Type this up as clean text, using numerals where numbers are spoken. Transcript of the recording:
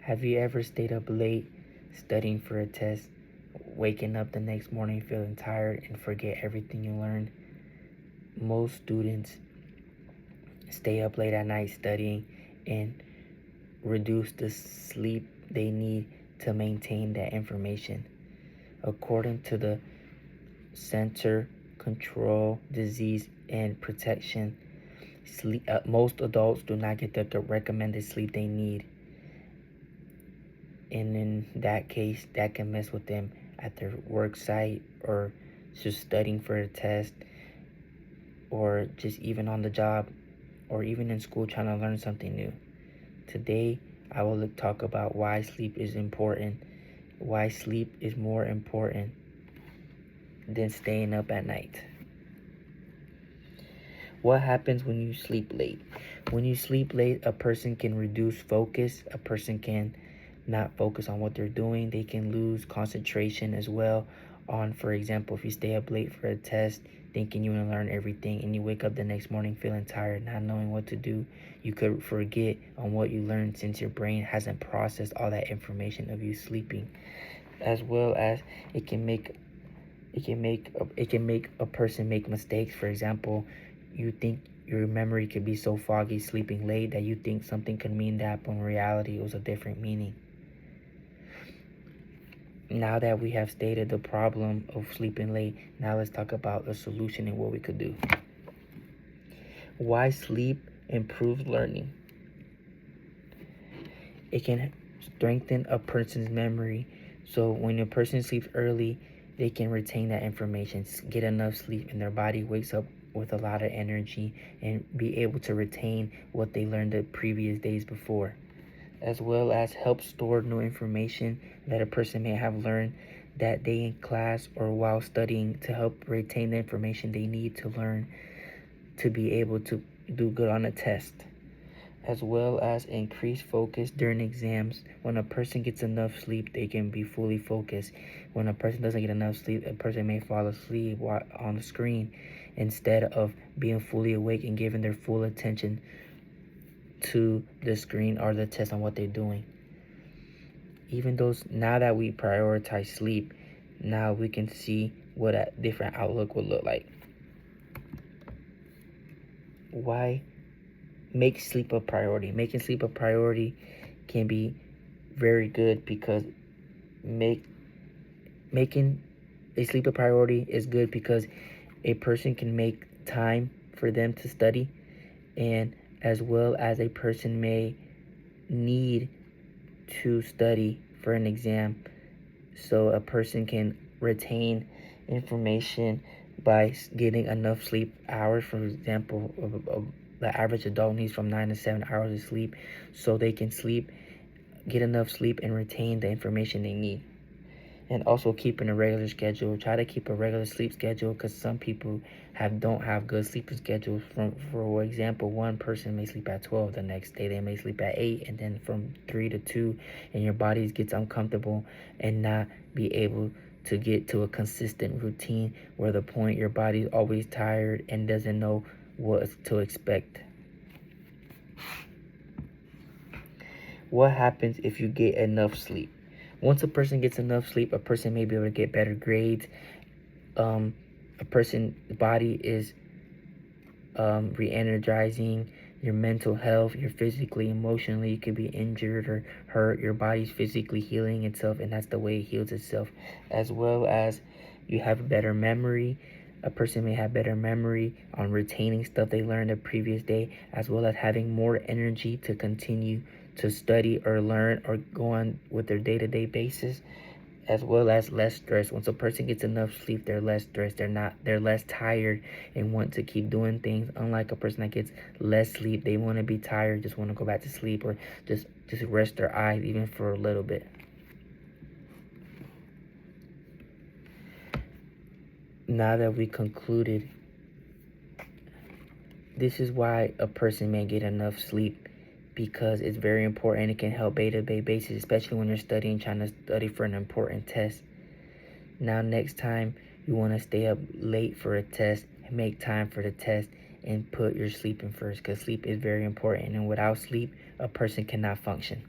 Have you ever stayed up late studying for a test, waking up the next morning feeling tired and forget everything you learned? Most students stay up late at night studying and reduce the sleep they need to maintain that information. According to the Center Control Disease and Protection, most adults do not get the recommended sleep they need. And in that case, that can mess with them at their work site or just studying for a test or just even on the job or even in school trying to learn something new. Today, I will talk about why sleep is important, why sleep is more important than staying up at night. What happens when you sleep late? When you sleep late, a person can reduce focus. A person can not focus on what they're doing. They can lose concentration as well on, for example, if you stay up late for a test thinking you're going to learn everything and you wake up the next morning feeling tired, not knowing what to do, you could forget on what you learned since your brain hasn't processed all that information of you sleeping. As well as it can make a person make mistakes. For example, you think your memory could be so foggy sleeping late that you think something could mean that, but in reality it was a different meaning. Now that we have stated the problem of sleeping late, now let's talk about the solution and what we could do. Why sleep improves learning? It can strengthen a person's memory. So when a person sleeps early, they can retain that information, get enough sleep, and their body wakes up with a lot of energy and be able to retain what they learned the previous days before, as well as help store new information that a person may have learned that day in class or while studying to help retain the information they need to learn to be able to do good on a test, as well as increase focus during exams. When a person gets enough sleep, they can be fully focused. When a person doesn't get enough sleep, a person may fall asleep on the screen instead of being fully awake and giving their full attention to the screen or the test on what they're doing. Even though now that we prioritize sleep, now we can see what a different outlook would look like. Why make sleep a priority? Making sleep a priority can be very good because making a sleep a priority is good because a person can make time for them to study, and as well as a person may need to study for an exam, so a person can retain information by getting enough sleep hours. For example, the average adult needs from 9 to 7 hours of sleep, so they can get enough sleep and retain the information they need. And also keeping a regular schedule. Try to keep a regular sleep schedule because some people don't have good sleeping schedules. For example, one person may sleep at 12, the next day they may sleep at 8, and then from 3 to 2, and your body gets uncomfortable and not be able to get to a consistent routine where the point your body's always tired and doesn't know what to expect. What happens if you get enough sleep? Once a person gets enough sleep, a person may be able to get better grades. A person's body is re-energizing. Your mental health, your physically, emotionally, you could be injured or hurt. Your body's physically healing itself, and that's the way it heals itself. As well as you have better memory. A person may have better memory on retaining stuff they learned the previous day, as well as having more energy to continue to study or learn or go on with their day-to-day basis, as well as less stress. Once a person gets enough sleep, they're less stressed. They're less tired and want to keep doing things. Unlike a person that gets less sleep, they want to be tired, just want to go back to sleep or just rest their eyes even for a little bit. Now that we concluded, this is why a person may get enough sleep, because it's very important. It can help day-to-day basis, especially when you're trying to study for an important test. Now, next time you want to stay up late for a test, make time for the test and put your sleeping first, because sleep is very important. And without sleep, a person cannot function.